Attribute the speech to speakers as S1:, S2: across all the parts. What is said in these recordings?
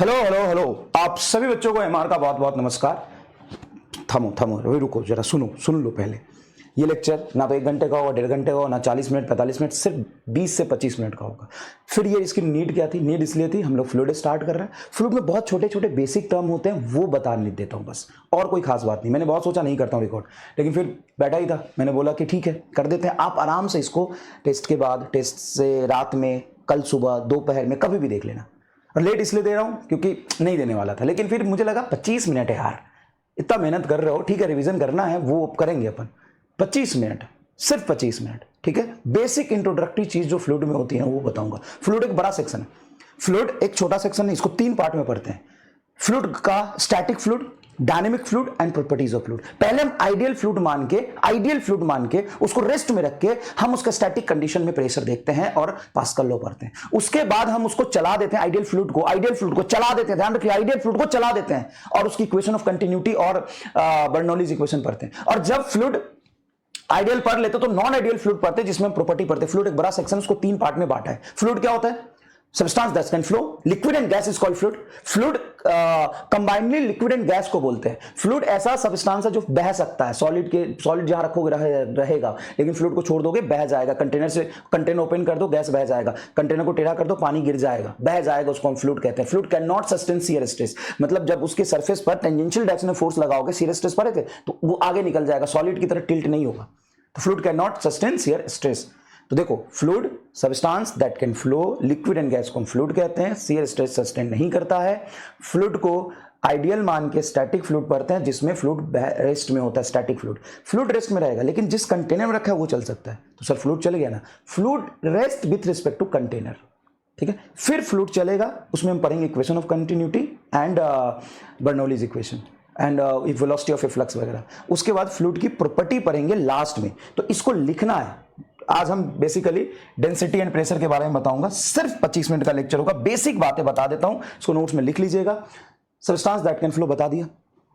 S1: Hello hello hello, आप सभी बच्चों को एमआर का बहुत बहुत नमस्कार। थमो थमो अभी रुको जरा, सुन लो पहले। ये लेक्चर ना तो 1 घंटे का होगा, 1.5 घंटे का होगा, ना 40 मिनट 45 मिनट, सिर्फ 20 से 25 मिनट का होगा। फिर ये इसकी नीड क्या थी? नीड इसलिए थी, हम लोग फ्लूइड स्टार्ट कर रहे हैं। फ्लूइड में बहुत छोटे छोटे बेसिक टर्म होते हैं, वो बता नहीं देता हूँ बस, और कोई खास बात नहीं। मैंने बहुत सोचा नहीं करता हूँ रिकॉर्ड, लेकिन फिर बैठा ही था, मैंने बोला कि ठीक है कर देते हैं। आप आराम से इसको टेस्ट के बाद, टेस्ट से रात में, कल सुबह, दोपहर में कभी भी देख लेना। और लेट इसलिए दे रहा हूं क्योंकि नहीं देने वाला था, लेकिन फिर मुझे लगा 25 मिनट है यार, इतना मेहनत कर रहे हो, ठीक है रिवीजन करना है वो करेंगे अपन। 25 मिनट, सिर्फ 25 मिनट, ठीक है। बेसिक इंट्रोडक्टरी चीज जो फ्लूइड में होती है वो बताऊंगा। फ्लूइड एक बड़ा सेक्शन है, फ्लूइड एक छोटा सेक्शन है, इसको 3 पार्ट में पढ़ते हैं। फ्लूइड का static fluid, dynamic fluid and properties of fluid. पहले हम आइडियल फ्लूइड मान के उसको रेस्ट में रख के हम उसका स्टैटिक कंडीशन में प्रेशर देखते हैं और पास्कल लॉ पढ़ते हैं। उसके बाद हम उसको चला देते हैं, आइडियल फ्लूइड को चला देते हैं, ध्यान रखिए आइडियल फ्लूइड को चला देते हैं, और उसकी इक्वेशन ऑफ कंटिन्यूटी और बर्नौलीज इक्वेशन पढ़ते हैं। और जब फ्लूइड आइडियल पढ़ लेते तो नॉन आइडियल फ्लूइड पढ़ते जिसमें हम प्रॉपर्टी पढ़ते। फ्लूइड एक बड़ा सेक्शन, उसको 3 पार्ट में बांटा है। फ्लूइड क्या होता है? Substance that can flow, liquid and gas is called fluid. Fluid combinedly liquid and gas को बोलते हैं। फ्लूइड ऐसा सब्सटेंस है जो बह सकता है, सॉलिड जहां रखोगे रहेगा, लेकिन फ्लूइड को छोड़ दोगे बह जाएगा। कंटेनर ओपन कर दो, गैस बह जाएगा। कंटेनर को टेढ़ा कर दो, पानी गिर जाएगा, बह जाएगा, उसको हम फ्लूइड कहते हैं। Fluid can not sustain shear stress, मतलब जब उसके सरफेस पर टेंजेंशियल डायरेक्शन में फोर्स लगाओगे, शियर स्ट्रेस पड़े थे तो वो आगे निकल जाएगा, सॉलिड की तरह टिल्ट नहीं होगा। तो fluid can not sustain shear stress. तो देखो, fluid substance that can flow, liquid and gas को हम फ्लूइड कहते हैं, शियर स्ट्रेस सस्टेन नहीं करता है। फ्लूइड को आइडियल मान के स्टैटिक फ्लूइड पढ़ते हैं, जिसमें फ्लूइड रेस्ट में होता है। स्टैटिक फ्लूइड रेस्ट में रहेगा, लेकिन जिस कंटेनर में रखा है वो चल सकता है। तो सर फ्लूइड चल गया ना, fluid rest with respect to container, ठीक है। फिर फ्लूइड चलेगा, उसमें हम पढ़ेंगे equation of continuity and Bernoulli's equation and velocity of flux वगैरह। उसके बाद फ्लूइड की प्रॉपर्टी पढ़ेंगे लास्ट में। तो इसको लिखना है। आज हम बेसिकली डेंसिटी एंड प्रेशर के बारे में बताऊंगा। सिर्फ 25 मिनट का लेक्चर होगा, बेसिक बातें बता देता हूं, इसको नोट्स में लिख लीजिएगा। सब्सटेंस दैट कैन फ्लो बता दिया,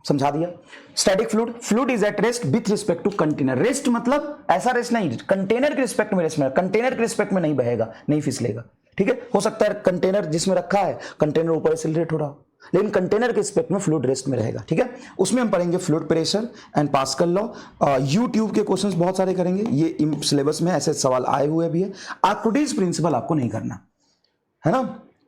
S1: समझा दिया। Static fluid is at rest with respect to container. Rest मतलब ऐसा रेस्ट नहीं, कंटेनर के रिस्पेक्ट में रेस्ट में, कंटेनर के रिस्पेक्ट में नहीं बहेगा, नहीं फिसलेगा, ठीक है। हो सकता है कंटेनर जिसमें रखा है, कंटेनर ऊपर एक्सेलरेट हो रहा हो, लेकिन कंटेनर के रिस्पेक्ट में फ्लूइड रेस्ट में रहेगा, ठीक है। उसमें हम पढ़ेंगे fluid pressure and pascal law. YouTube के क्वेश्चंस बहुत सारे करेंगे, ये सिलेबस में ऐसे सवाल आए हुए भी है। आर्किमिडीज प्रिंसिपल आपको नहीं करना है ना।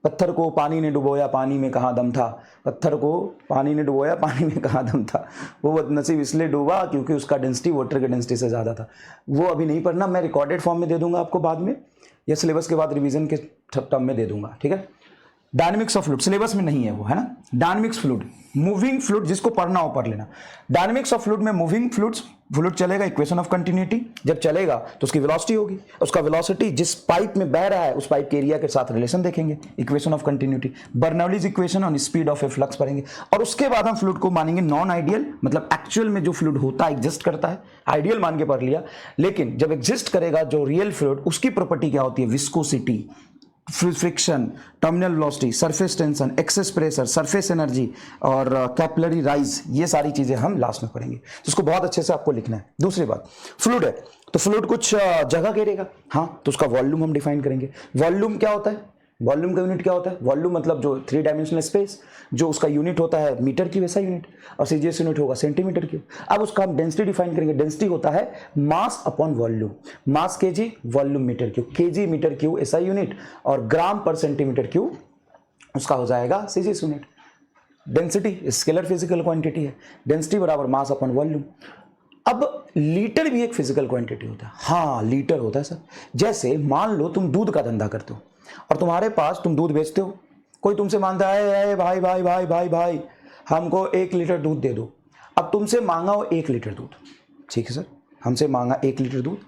S1: पत्थर को पानी ने डुबोया, पानी में कहाँ दम था। पत्थर को पानी ने डुबोया, पानी में कहाँ दम था। वो बदनसीब इसलिए डूबा क्योंकि उसका डेंसिटी वाटर की डेंसिटी से ज्यादा था। वो अभी नहीं पढ़ना, मैं रिकॉर्डेड फॉर्म में दे दूंगा आपको बाद में, या सिलेबस के बाद रिवीजन के टर्म में दे दूंगा, ठीक है। डायनेमिक्स ऑफ फ्लूइड सिलेबस में नहीं है वो, है ना। डायनेमिक्स फ्लूइड, मूविंग फ्लूइड, जिसको पढ़ना हो पढ़ लेना। डायनेमिक्स ऑफ फ्लूइड में मूविंग फ्लूइड चलेगा, इक्वेशन ऑफ कंटिन्यूटी। जब चलेगा तो उसकी वेलोसिटी होगी, उसका वेलोसिटी जिस पाइप में बह रहा है उस पाइप के एरिया के साथ रिलेशन देखेंगे, equation of continuity. Bernoulli's equation on speed of A flux पढ़ेंगे। और उसके बाद हम फ्लूइड को मानेंगे नॉन आइडियल, मतलब एक्चुअल में जो फ्लूइड होता है, एग्जिस्ट करता है, आइडियल मान के पढ़ लिया। लेकिन जब एग्जिस्ट करेगा जो रियल फ्लूइड, उसकी प्रॉपर्टी क्या होती है? Viscosity, friction, terminal velocity, surface tension, excess pressure, surface energy और कैपिलरी राइज, ये सारी चीजें हम लास्ट में पढ़ेंगे। तो इसको बहुत अच्छे से आपको लिखना है। दूसरी बात, फ्लूइड है तो फ्लूइड कुछ जगह घेरेगा, हाँ, तो उसका वॉल्यूम हम डिफाइन करेंगे। वॉल्यूम क्या होता है? वॉल्यूम का यूनिट क्या होता है? वॉल्यूम मतलब जो 3 डायमेंशनल स्पेस, जो उसका यूनिट होता है मीटर की, वैसा यूनिट, और सीजीएस यूनिट होगा सेंटीमीटर की। अब उसका हम डेंसिटी डिफाइन करेंगे। डेंसिटी होता है mass upon volume. Mass KG, volume metre cube, KG metre cube ऐसा यूनिट, और ग्राम पर सेंटीमीटर क्यूब उसका हो जाएगा CGS unit. Density scalar physical quantity है, डेंसिटी बराबर मास अपॉन वॉल्यूम। अब लीटर भी एक फिजिकल क्वांटिटी होता है, हाँ लीटर होता है सर। जैसे मान लो तुम दूध का धंधा करते हो और तुम्हारे पास, तुम दूध बेचते हो, कोई तुमसे मांगता है भाई भाई भाई भाई भाई हमको 1 लीटर दूध दे दो। अब तुमसे मांगा हो 1 लीटर दूध, ठीक है सर, हमसे मांगा 1 लीटर दूध।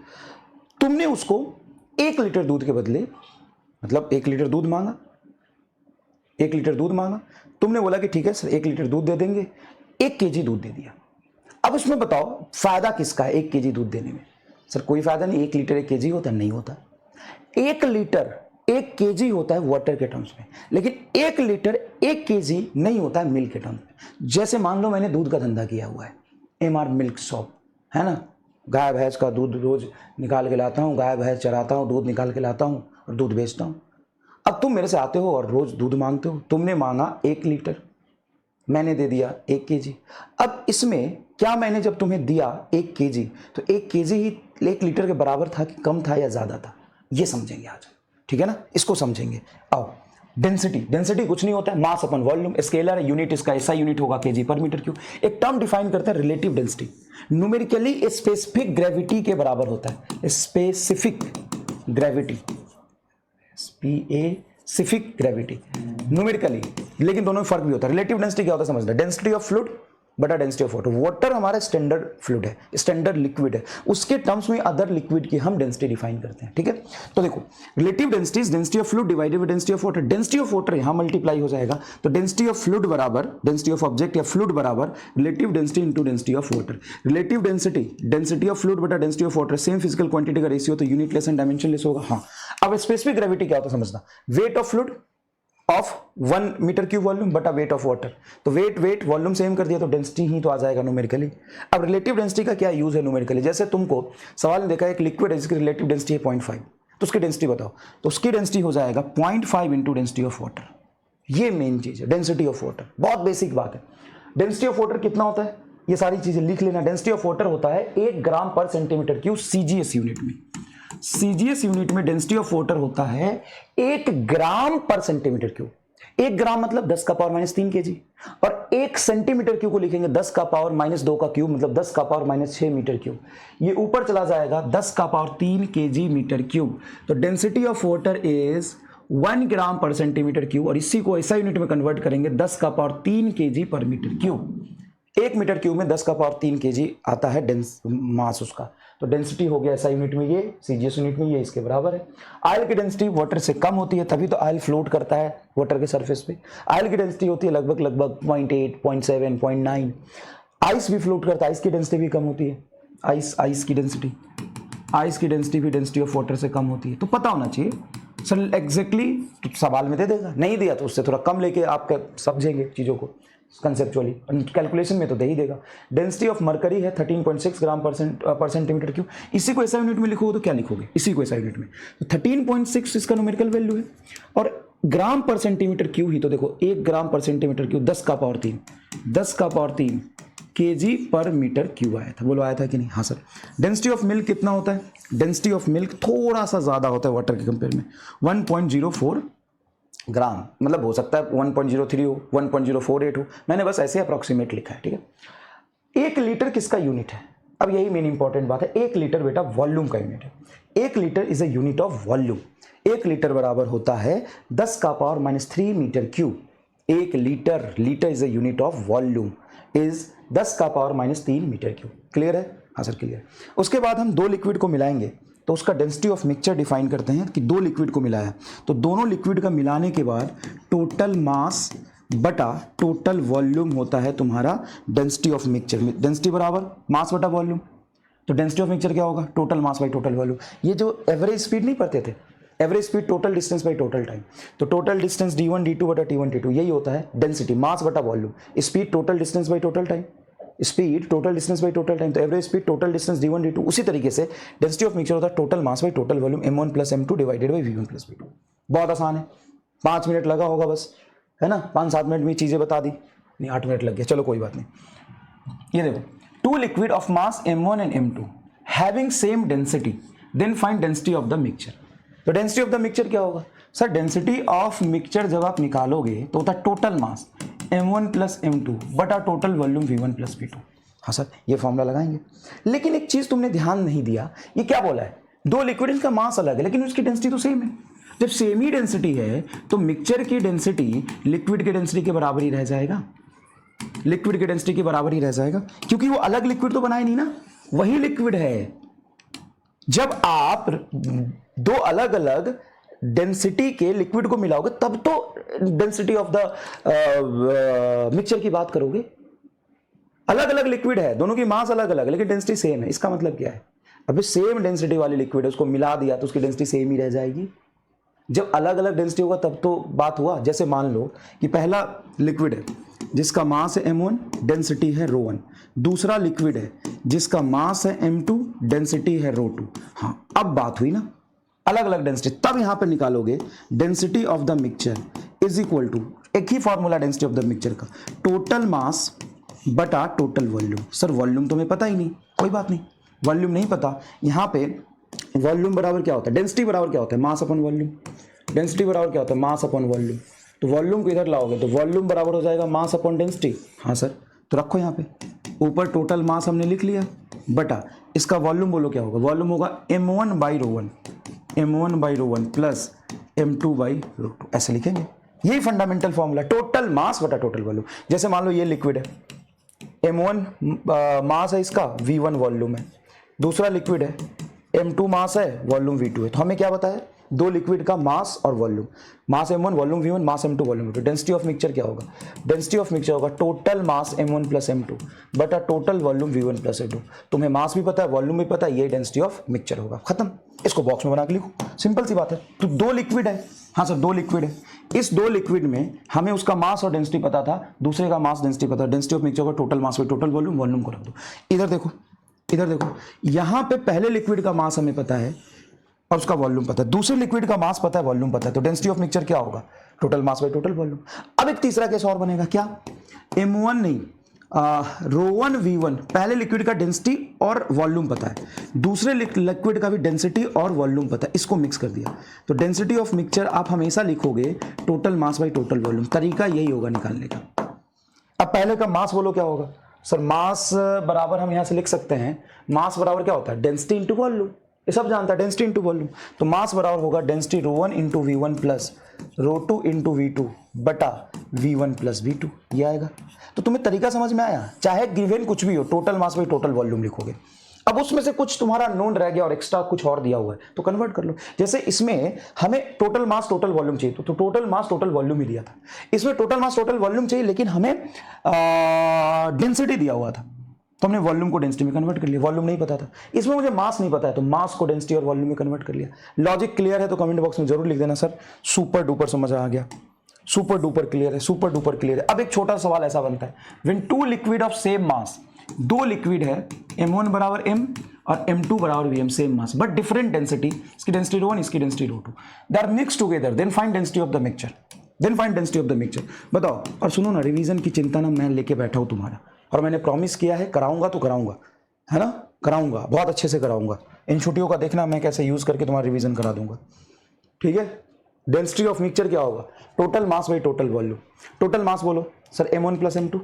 S1: तुमने उसको 1 लीटर दूध के बदले, मतलब 1 लीटर दूध मांगा, 1 लीटर दूध मांगा, तुमने बोला कि ठीक है सर 1 लीटर दूध दे देंगे, 1 केजी दूध दे दिया। अब उसमें बताओ फायदा किसका है 1 केजी दूध देने में? सर कोई फायदा नहीं। 1 लीटर 1 केजी होता है? नहीं होता। 1 लीटर 1 केजी होता है वाटर के टर्म्स में, लेकिन 1 लीटर 1 केजी नहीं होता है मिल्क के टर्म्स में। जैसे मान लो मैंने दूध का धंधा किया हुआ है, एमआर मिल्क शॉप, है ना। गाय भैंस का दूध रोज निकाल के लाता हूँ, गाय भैंस चराता हूँ, दूध निकाल के लाता हूँ और दूध बेचता हूँ। अब तुम मेरे से आते हो और रोज दूध मांगते हो, तुमने मांगा 1 लीटर, मैंने दे दिया 1 केजी। अब इसमें क्या मैंने जब तुम्हें दिया 1 केजी, तो 1 केजी ही 1 लीटर के बराबर था कि कम था या ज्यादा था, ये समझेंगे आज, ठीक है ना, इसको समझेंगे। आओ, डेंसिटी, डेंसिटी कुछ नहीं होता है, मास अपन वॉल्यूम, स्केलर है, यूनिट इसका ऐसा यूनिट होगा केजी पर मीटर क्यूब। एक टर्म डिफाइन करते हैं relative density, numerically specific gravity के बराबर होता है, specific gravity, specific gravity numerically, लेकिन दोनों में फर्क भी होता है। रिलेटिव डेंसिटी क्या होता है समझना, डेंसिटी ऑफ फ्लूइड बटा डेंसिटी ऑफ वाटर। वाटर हमारा स्टैंडर्ड फ्लूइड है, स्टैंडर्ड लिक्विड है, उसके टर्म्स में अदर लिक्विड की हम डेंसिटी डिफाइन करते हैं, ठीक है। तो देखो relative density is density of fluid divided by density of water. Density of water यहां मल्टीप्लाई हो जाएगा, तो डेंसिटी ऑफ फ्लूइड बराबर डेंसिटी ऑफ ऑब्जेक्ट या फ्लूइड बराबर relative density into density of water. Relative density, density of fluid बटा density of water, same physical quantity का ratio, तो यूनिटलेस एंड डायमेंशनलेस होगा। हाँ, अब स्पेसिफिक ग्रेविटी क्या होता है समझना, weight of fluid of 1 metre cube volume बटा वेट ऑफ वाटर। तो वेट वॉल्यूम सेम कर दिया तो डेंसिटी ही तो आ जाएगा न्यूमेरिकली। अब रिलेटिव डेंसिटी का क्या यूज है न्यूमेरिकली, जैसे तुमको सवाल में देखा एक लिक्विड है जिसकी रिलेटिव डेंसिटी है 0.5, तो उसकी डेंसिटी बताओ, तो उसकी डेंसिटी हो जाएगा 0.5 इंटू डेंसिटी ऑफ वाटर। ये मेन चीज है डेंसिटी ऑफ वाटर, बहुत बेसिक बात है। डेंसिटी ऑफ वाटर कितना होता है, ये सारी चीजें लिख लेना। डेंसिटी ऑफ वाटर होता है 1 ग्राम per centimetre cube CGS unit में। सीजीएस यूनिट में डेंसिटी ऑफ वाटर होता है 1 ग्राम पर सेंटीमीटर क्यूब। 1 ग्राम मतलब 10 का पावर -3 केजी, और 1 सेंटीमीटर क्यूब को लिखेंगे 10 का पावर -2 का क्यूब, मतलब 10 का पावर -6 मीटर क्यूब। ये ऊपर चला जाएगा 10 का पावर 3 केजी मीटर क्यूब। तो density of water is 1 gram per centimetre cube, और इसी को ऐसा यूनिट में कन्वर्ट करेंगे 10 का पावर 3 केजी पर मीटर क्यूब। 1 मीटर क्यूब में 10 का पावर 3 केजी आता है मास उसका, तो डेंसिटी हो गया ऐसा यूनिट में ये, सीजीएस यूनिट में ये इसके बराबर है। ऑयल की डेंसिटी वाटर से कम होती है, तभी तो ऑयल फ्लोट करता है वाटर के सरफेस पे। ऑयल की डेंसिटी होती है लगभग 0.8, 0.7, 0.9। आइस भी फ्लोट करता है, आइस की डेंसिटी भी कम होती है। आइस की डेंसिटी भी डेंसिटी ऑफ वाटर से कम होती है, तो पता होना चाहिए सर एग्जैक्टली। तो सवाल में दे देगा, नहीं दिया तो उससे थोड़ा कम लेके आप समझेंगे चीजों को कंसेप्चुअली, कैलकुलेशन में तो दे ही देगा। डेंसिटी ऑफ मरकरी है 13.6 ग्राम पर सेंटीमीटर क्यूब। इसी को ऐसा यूनिट में लिखोगे तो क्या लिखोगे, इसी को ऐसा यूनिट में, तो 13.6 इसका न्यूमेरिकल वैल्यू है, और ग्राम पर सेंटीमीटर क्यूब ही तो देखो 1 ग्राम पर सेंटीमीटर क्यूब 10 का पावर 3 केजी पर मीटर क्यूब आया था। बोलो आया था कि नहीं, हाँ सर। डेंसिटी ऑफ मिल्क कितना होता है, डेंसिटी ऑफ मिल्क थोड़ा सा ज्यादा होता है वाटर के कंपेयर में, 1.04 ग्राम, मतलब हो सकता है 1.03 हो, 1.048 हो, मैंने बस ऐसे अप्रोक्सीमेट लिखा है, ठीक है। 1 लीटर किसका यूनिट है, अब यही मेन इंपॉर्टेंट बात है। 1 लीटर बेटा वॉल्यूम का यूनिट है। 1 litre is a unit of volume. 1 litre बराबर होता है 10 का power -3 metre cube. 1 litre, litre is a unit of volume, is 10 का पावर -3 मीटर क्यूब। क्लियर है, हाँ सर क्लियर। उसके बाद हम 2 लिक्विड को मिलाएंगे, तो उसका डेंसिटी ऑफ मिक्सचर डिफाइन करते हैं कि 2 लिक्विड को मिलाया, तो दोनों लिक्विड का मिलाने के बाद टोटल मास बटा टोटल वॉल्यूम होता है तुम्हारा डेंसिटी ऑफ मिक्सचर। डेंसिटी बराबर मास बटा वॉल्यूम, तो डेंसिटी ऑफ मिक्सचर क्या होगा, total mass by total volume. ये जो एवरेज स्पीड नहीं पढ़ते थे, average speed total distance by total time, तो टोटल डिस्टेंस d1 d2 बटा t1 t2, यही होता है डेंसिटी, मास बटा volume. Speed total distance by total time, speed total distance by total time, तो average speed total distance d1 d2। उसी तरीके से डेंसिटी ऑफ मिक्सचर होता है total mass by total volume, m1 plus m2 divided by v1 plus v2। बहुत आसान है, 5 minute लगा होगा बस, है ना, 5-7 मिनट में चीजें बता दी, नहीं 8 मिनट लग गया, चलो कोई बात नहीं। ये देखो, 2 liquid of mass m1 and m2 having same density, then find density of the mixture. तो डेंसिटी ऑफ द मिक्सचर क्या होगा सर, डेंसिटी ऑफ मिक्सचर जब आप निकालोगे तो होता है total mass m1 plus m2 बटा total volume v1 plus v2। हाँ सर, ये फॉर्मूला लगाएंगे। लेकिन एक चीज तुमने ध्यान नहीं दिया, ये क्या बोला है, 2 लिक्विड का मास अलग है लेकिन उसकी डेंसिटी तो सेम है। जब सेम ही डेंसिटी है तो मिक्सचर की डेंसिटी लिक्विड की डेंसिटी के बराबर ही रह जाएगा, लिक्विड की डेंसिटी के बराबर ही रह जाएगा, क्योंकि वो अलग लिक्विड तो बनाए नहीं ना, वही लिक्विड है। जब आप 2 अलग अलग डेंसिटी के लिक्विड को मिलाओगे तब तो डेंसिटी ऑफ द मिक्सचर की बात करोगे। अलग अलग लिक्विड है, दोनों की मास अलग अलग लेकिन डेंसिटी सेम है, इसका मतलब क्या है, अभी सेम डेंसिटी वाली लिक्विड है उसको मिला दिया तो उसकी डेंसिटी सेम ही रह जाएगी। जब अलग अलग डेंसिटी होगा तब तो बात हुआ। जैसे मान लो कि पहला लिक्विड है जिसका मास है m1, डेंसिटी है ρ1, दूसरा लिक्विड है जिसका मास है m2, डेंसिटी है ρ2। हाँ, अब बात हुई ना, अलग अलग डेंसिटी, तब यहां पे निकालोगे density of the mixture is equal to, एक ही formula density of the mixture का, टोटल मास बटा टोटल वॉल्यूम। सर वॉल्यूम तो हमें पता ही नहीं, कोई बात नहीं, वॉल्यूम नहीं पता। यहां पे वॉल्यूम बराबर क्या होता है, डेंसिटी बराबर क्या होता है, मास अपॉन वॉल्यूम। डेंसिटी बराबर क्या होता है, मास अपॉन वॉल्यूम। तो वॉल्यूम को इधर लाओगे तो वॉल्यूम बराबर हो जाएगा मास अपॉन डेंसिटी। हाँ सर, तो रखो यहाँ पे, ऊपर टोटल मास हमने लिख लिया बटा इसका वॉल्यूम बोलो क्या होगा, वॉल्यूम होगा m1 by rho one, m1 by rho one plus m2 by rho two, ऐसे लिखेंगे। यही फंडामेंटल फॉर्मूला, टोटल मास बटा टोटल वॉल्यूम। जैसे मान लो ये लिक्विड है, m1 मास है इसका, v1 वॉल्यूम है, दूसरा लिक्विड है, m2 मास है, वॉल्यूम v2 है। तो हमें क्या बताया, दो लिक्विड का मास और volume, mass m1 volume v1, mass m2 volume v2। Density of mixture क्या होगा, डेंसिटी ऑफ मिक्सचर होगा टोटल मास m1 प्लस m2 बटा total volume v1 plus v2। तुम्हें मास भी पता है, वॉल्यूम भी पता है, ये डेंसिटी ऑफ मिक्सचर होगा, खत्म। इसको बॉक्स में बना के लिखो, सिंपल सी बात है। तो दो लिक्विड है, हाँ सर दो लिक्विड है, इस दो लिक्विड में हमें उसका मास और डेंसिटी पता था, दूसरे का मास डेंसिटी पता, डेंसिटी ऑफ मिक्सचर का total mass by total volume, volume को रख दो। इधर देखो, इधर देखो, यहां पे पहले लिक्विड का मास हमें पता है और उसका वॉल्यूम पता है, दूसरे लिक्विड का मास पता है, वॉल्यूम पता है, तो डेंसिटी ऑफ मिक्सचर क्या होगा, total mass by total volume. अब एक तीसरा केस और बनेगा, क्या, m1 नहीं, रो1 v1, पहले लिक्विड का डेंसिटी और वॉल्यूम पता है, दूसरे लिक्विड का भी डेंसिटी और वॉल्यूम पता है, इसको मिक्स कर दिया। तो डेंसिटी ऑफ मिक्सचर आप हमेशा लिखोगे total mass by total volume, तरीका यही होगा निकालने का। अब पहले का मास बोलो क्या होगा, सर मास बराबर हम यहां से लिख सकते हैं, मास बराबर क्या होता है, डेंसिटी इंटू वॉल्यूम, ये सब जानता है, डेंसिटी इंटू वॉल्यूम। तो मास बराबर होगा density rho one into V one plus rho two into V two बटा v1 प्लस v2, ये आएगा। तो तुम्हें तरीका समझ में आया, चाहे गिवन कुछ भी हो, total mass by total volume लिखोगे। अब उसमें से कुछ तुम्हारा नोन रह गया और एक्स्ट्रा कुछ और दिया हुआ है तो कन्वर्ट कर लो। जैसे इसमें हमें टोटल मास टोटल वॉल्यूम चाहिए, तो टोटल मास टोटल वॉल्यूम ही दिया था, इसमें टोटल मास टोटल वॉल्यूम चाहिए लेकिन हमें डेंसिटी दिया हुआ था, तो हमने वॉल्यूम को डेंसिटी में कन्वर्ट कर लिया, वॉल्यूम नहीं पता था। इसमें मुझे मास नहीं पता है तो मास को डेंसिटी और वॉल्यूम में कन्वर्ट कर लिया। लॉजिक क्लियर है तो कमेंट बॉक्स में जरूर लिख देना सर, सुपर डुपर समझ आ गया, सुपर डुपर क्लियर है, सुपर डुपर क्लियर है। अब एक छोटा सवाल ऐसा बनता है, when two liquid of same mass, दो लिक्विड है m1 बराबर m और m2 बराबर भी m, same mass but different density, इसकी डेंसिटी रो1, इसकी density rho two, they are mix together, then find density of the mixture, then find density of the mixture. बताओ, और सुनो ना, रिवीजन की चिंता ना मैं लेके बैठा हूं तुम्हारा, और मैंने प्रॉमिस किया है कराऊंगा तो कराऊंगा, है ना, कराऊंगा, बहुत अच्छे से कराऊंगा। इन छुट्टियों का देखना मैं कैसे यूज करके तुम्हारा रिवीजन करा दूंगा, ठीक है। डेंसिटी ऑफ मिक्सचर क्या होगा, total mass by total volume. Total mass बोलो sir m1 plus m2,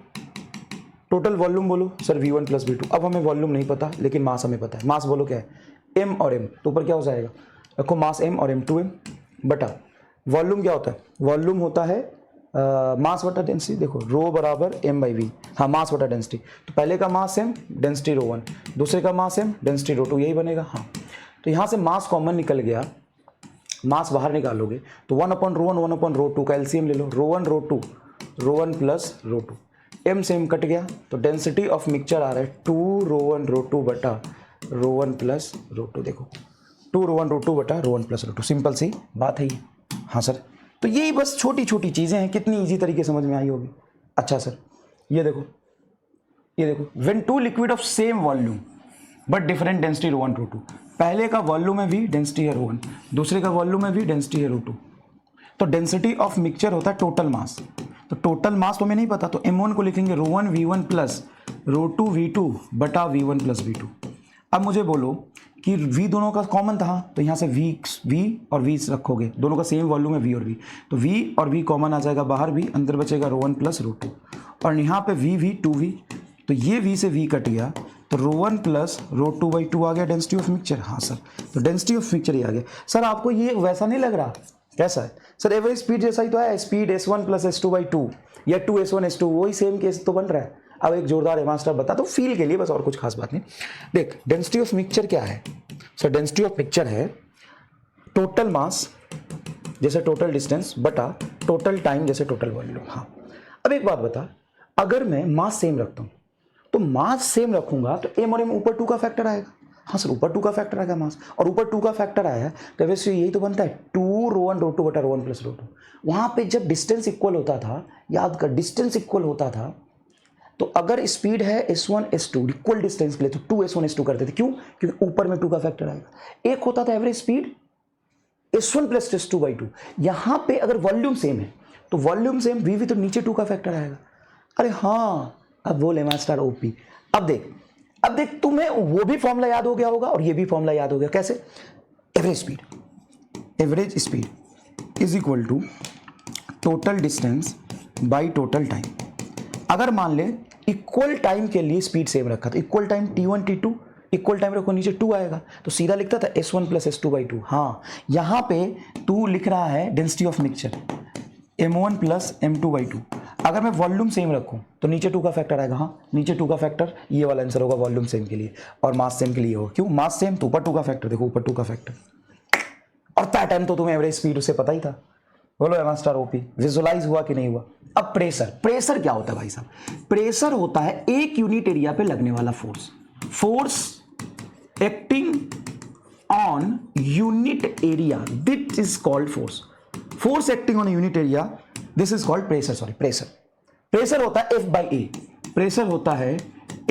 S1: total volume बोलो सर v1 प्लस v2। अब हमें वॉल्यूम नहीं पता लेकिन मास हमें पता है, मास बोलो क्या है m और m, तो ऊपर क्या हो जाएगा, रखो मास m और m2m बटा वॉल्यूम क्या होता है, वॉल्यूम होता है मास बटा डेंसिटी। देखो रो बराबर m बाई वी, हाँ मास बटा डेंसिटी, तो पहले का मास m, डेंसिटी रो1, दूसरे का मास m, डेंसिटी रो2, यही बनेगा। हाँ तो यहाँ से मास कॉमन निकल गया, मास बाहर निकालोगे तो 1 अपॉन रो1 1 अपॉन रो2 का एलसीएम ले लो, रो1 रो2, रो1 प्लस रो2, m से m कट गया तो डेंसिटी ऑफ मिक्सचर आ रहा है 2 रो1 रो2 बटा रो1 प्लस रो2। देखो 2 रो1 रो2 बटा रो1 प्लस रो2, सिंपल सी बात है ये। हाँ सर, तो यही बस छोटी छोटी चीज़ें हैं, कितनी इजी तरीके समझ में आई होगी। अच्छा सर ये देखो, ये देखो, when two liquid of same volume but different density rho one rho two, पहले का वॉल्यूम है v, डेंसिटी है रो1, दूसरे का वॉल्यूम है v, डेंसिटी है रो2, तो डेंसिटी ऑफ मिक्सचर होता है टोटल मास। तो टोटल मास तो हमें नहीं पता, तो m1 को लिखेंगे रो1 v1 प्लस रो2 v2 बटा v1 प्लस v2। अब मुझे बोलो कि v दोनों का कॉमन था, तो यहाँ से v और v रखोगे, दोनों का सेम वॉल्यूम है v और v, तो v और v कॉमन आ जाएगा बाहर, भी अंदर बचेगा रो1 प्लस रो2, और यहाँ पे v 2v, तो ये v से v कट गया, तो रो1 प्लस रो2 बाई 2 आ गया डेंसिटी ऑफ मिक्सचर। हाँ सर, तो डेंसिटी ऑफ मिक्सचर ये आ गया। सर आपको ये वैसा नहीं लग रहा, कैसा है सर, एवरेज स्पीड जैसा ही तो है, speed s1 plus s2 by 2 या 2s1 s2, वही सेम केस तो बन रहा है। अब एक जोरदार मास्टर बता दो फील के लिए, बस और कुछ खास बात नहीं। देख डेंसिटी ऑफ मिक्सचर क्या है सर, डेंसिटी ऑफ मिक्सचर है टोटल मास जैसे टोटल डिस्टेंस बटा टोटल टाइम जैसे टोटल वॉल्यूम। हाँ अब एक बात बता, अगर मैं मास सेम रखता हूँ तो मास सेम रखूंगा तो m और m ऊपर 2 का फैक्टर आएगा। हाँ सर ऊपर 2 का फैक्टर आएगा मास, और ऊपर 2 का फैक्टर आया है तो वैसे यही तो बनता है 2 रो1 रो2 बटा रो1 प्लस रो2। वहां पे जब डिस्टेंस इक्वल होता था, याद कर डिस्टेंस इक्वल होता था, तो अगर स्पीड है s1 s2 इक्वल डिस्टेंस के लिए तो 2s1 s2 करते थे, क्यों, क्योंकि ऊपर में 2 का फैक्टर आएगा। एक होता था average speed S1 plus S2/2। यहां पे अगर वॉल्यूम सेम है तो वॉल्यूम सेम, वी तो नीचे 2 का फैक्टर आएगा। अरे हाँ, अब बोले मास्टर ओपी। अब देख तुम्हें वो भी फॉर्मूला याद हो गया होगा और ये भी फॉर्मूला याद हो गया। कैसे? Average speed is equal to total distance by total time. अगर मान ले इक्वल टाइम के लिए स्पीड सेम रखा तो equal time T1 T2, equal time रखो नीचे 2 आएगा तो सीधा लिखता था S1 प्लस S2/2। हाँ, यहां पे 2 लिख रहा है density of mixture M1 plus M2/2। अगर मैं वॉल्यूम सेम रखूं तो नीचे 2 का फैक्टर आएगा। हाँ, नीचे 2 का फैक्टर, ये वाला आंसर होगा वॉल्यूम सेम के लिए, और मास सेम के लिए होगा। क्यों? मास सेम तो ऊपर 2 का फैक्टर, देखो ऊपर 2 का फैक्टर। और पैटर्न तो तुम्हें एवरेज स्पीड उसे पता ही था। बोलो मास्टर ओपी, विजुअलाइज हुआ कि नहीं हुआ? अब प्रेशर क्या होता है भाई साहब? प्रेशर होता है एक यूनिट एरिया पे लगने वाला force acting on unit area, this is called force acting on unit area, this is called pressure. Pressure होता है F/A, प्रेशर होता है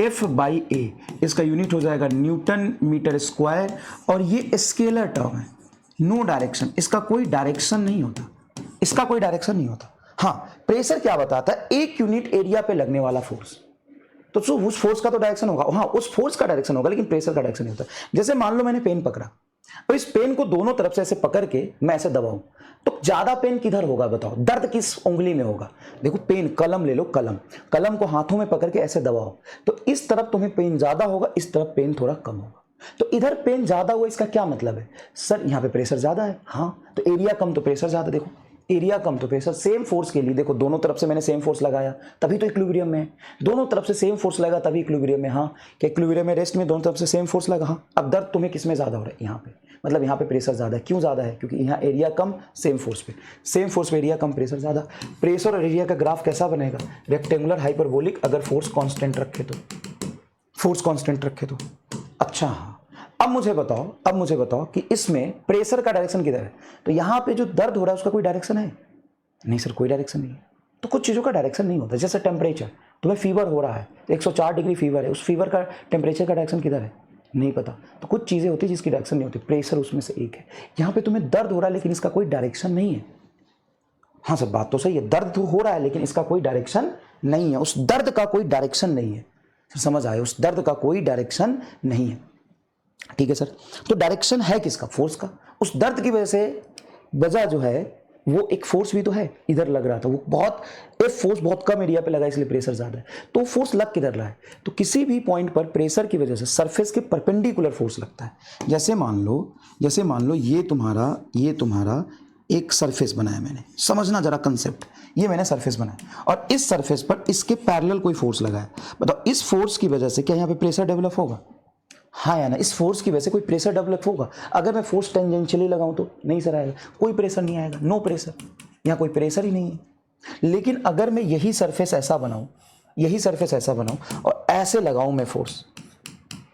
S1: F/A। इसका यूनिट हो जाएगा न्यूटन मीटर स्क्वायर, और ये स्केलर टर्म है, नो डायरेक्शन, इसका कोई डायरेक्शन नहीं होता, हाँ, प्रेशर क्या बताता है? एक यूनिट एरिया पे लगने वाला फोर्स। तो उस फोर्स का तो डायरेक्शन होगा, हाँ उस फोर्स का डायरेक्शन होगा, लेकिन प्रेशर का डायरेक्शन नहीं होता। जैसे मान लो मैंने पेन पकड़ा और इस पेन को दोनों तरफ से ऐसे पकड़ के मैं ऐसे दबाऊं तो ज्यादा पेन किधर होगा बताओ? दर्द किस उंगली में होगा? देखो पेन, कलम ले लो, कलम को हाथों में पकड़ के ऐसे दबाओ तो इस तरफ तुम्हें पेन ज्यादा होगा, इस तरफ पेन थोड़ा कम होगा। तो इधर पेन ज्यादा हुआ, इसका क्या मतलब है? सर यहाँ पे प्रेशर ज्यादा है। हाँ, तो एरिया कम तो प्रेशर ज्यादा। देखो एरिया कम तो प्रेशर। सेम फोर्स के लिए देखो, दोनों तरफ से मैंने सेम फोर्स लगाया तभी तो इक्विलिब्रियम में है। दोनों तरफ से सेम फोर्स लगा तभी इक्विलिब्रियम में। हाँ, कि इक्विलिब्रियम में रेस्ट में दोनों तरफ से सेम फोर्स लगा। हाँ, अब दर्द तुम्हें किस में ज्यादा हो रहा है? यहाँ पे, मतलब यहाँ पे प्रेशर ज्यादा है। क्यों ज्यादा है? क्योंकि यहाँ एरिया कम, सेम फोर्स पे एरिया कम, प्रेशर ज्यादा। प्रेशर और एरिया का ग्राफ कैसा बनेगा? रेक्टेंगुलर हाइपरबोलिक, अगर फोर्स कांस्टेंट रखे तो। अच्छा हाँ, अब मुझे बताओ कि इसमें प्रेशर का डायरेक्शन किधर है? तो यहाँ पे जो दर्द हो रहा है उसका कोई डायरेक्शन है? नहीं सर, कोई डायरेक्शन नहीं है। तो कुछ चीज़ों का डायरेक्शन नहीं होता। जैसे टेम्परेचर, तुम्हें फीवर हो रहा है तो 104 डिग्री फीवर है, उस फीवर का टेम्परेचर का डायरेक्शन किधर है? नहीं पता। तो कुछ चीज़ें होती है जिसकी डायरेक्शन नहीं होती, प्रेशर उसमें से एक है। यहाँ पे तुम्हें दर्द हो रहा है लेकिन इसका कोई डायरेक्शन नहीं है। हाँ सर, बात तो सही है, दर्द हो रहा है लेकिन इसका कोई डायरेक्शन नहीं है, उस दर्द का कोई डायरेक्शन नहीं है। समझ आए? उस दर्द का कोई डायरेक्शन नहीं है। ठीक है सर, तो डायरेक्शन है किसका? फोर्स का। उस दर्द की वजह जो है वो एक फोर्स भी तो है, इधर लग रहा था वो फोर्स बहुत कम एरिया पे लगा इसलिए प्रेशर ज्यादा है। तो फोर्स लग किधर रहा है? तो किसी भी पॉइंट पर प्रेशर की वजह से सरफेस के परपेंडिकुलर फोर्स लगता है। जैसे मान लो ये तुम्हारा एक सरफेस बनाया मैंने, समझना जरा कंसेप्ट। ये मैंने सरफेस बनाया और इस सरफेस पर इसके पैरेलल कोई फोर्स लगा है। बताओ इस फोर्स की वजह से क्या यहाँ पे प्रेशर डेवलप होगा? हाँ या ना? इस फोर्स की वजह से कोई प्रेशर डेवलप होगा? अगर मैं फोर्स टेंजेंशियली लगाऊं तो नहीं सर आएगा, कोई प्रेशर नहीं आएगा, नो प्रेशर, यहाँ कोई प्रेशर ही नहीं है। लेकिन अगर मैं यही सरफेस ऐसा बनाऊं और ऐसे लगाऊं मैं फोर्स,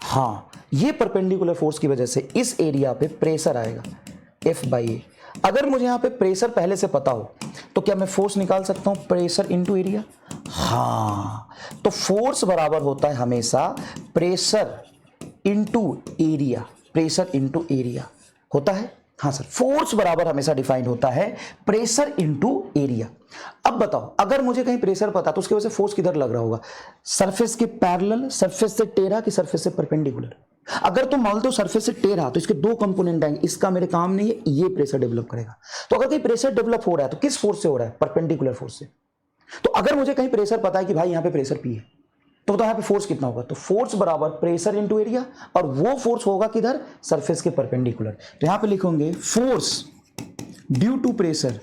S1: हाँ, ये परपेंडिकुलर फोर्स की वजह से इस एरिया पे प्रेशर आएगा F/A। अगर मुझे यहाँ पे प्रेशर पहले से पता हो तो क्या मैं फोर्स निकाल सकता हूं? Pressure into area. हाँ, तो फोर्स बराबर होता है हमेशा प्रेशर इंटू एरिया होता है। हाँ सर, फोर्स बराबर हमेशा डिफाइंड होता है प्रेशर इंटू एरिया। अब बताओ, अगर मुझे कहीं प्रेशर पता तो उसकी वजह से फोर्स किधर लग रहा होगा? सरफेस के पैरेलल, सरफेस से टेढ़ा कि सरफेस से परपेंडिकुलर? अगर तुम मान लो सरफेस से टेढ़ा तो इसके दो कंपोनेंट आएंगे, इसका मेरे काम नहीं है, ये प्रेशर डेवलप करेगा। तो अगर कहीं प्रेशर डेवलप हो रहा है तो किस फोर्स से हो रहा है? परपेंडिकुलर फोर्स से। तो अगर मुझे कहीं प्रेशर पता है कि भाई यहाँ पे प्रेशर P है तो यहाँ पे फोर्स कितना होगा? तो फोर्स बराबर प्रेशर इंटू एरिया, और वो फोर्स होगा किधर? सरफेस के परपेंडिकुलर। तो यहाँ पे लिखोगे force due to pressure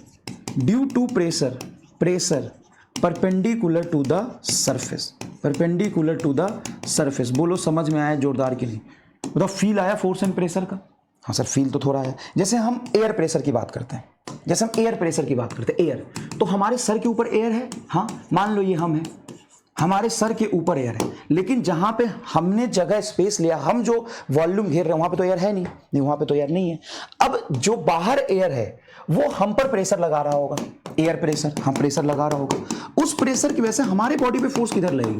S1: perpendicular to the surface. बोलो समझ में आया जोरदार के लिए? मतलब फील आया फोर्स एंड प्रेशर का? हाँ सर, फील तो थोड़ा है। जैसे हम एयर प्रेशर की बात करते हैं, एयर, तो हमारे सर के ऊपर एयर है। हाँ, मान लो ये हम है, हमारे सर के ऊपर एयर है, लेकिन जहां पे हमने जगह स्पेस लिया, हम जो वॉल्यूम घेर रहे हैं वहां पे तो एयर है नहीं, वहां पे तो एयर नहीं है। अब जो बाहर एयर है वो हम पर प्रेशर लगा रहा होगा, एयर प्रेशर, हम प्रेशर लगा रहा होगा। उस प्रेशर की वजह से हमारे बॉडी पे फोर्स किधर लगेगी?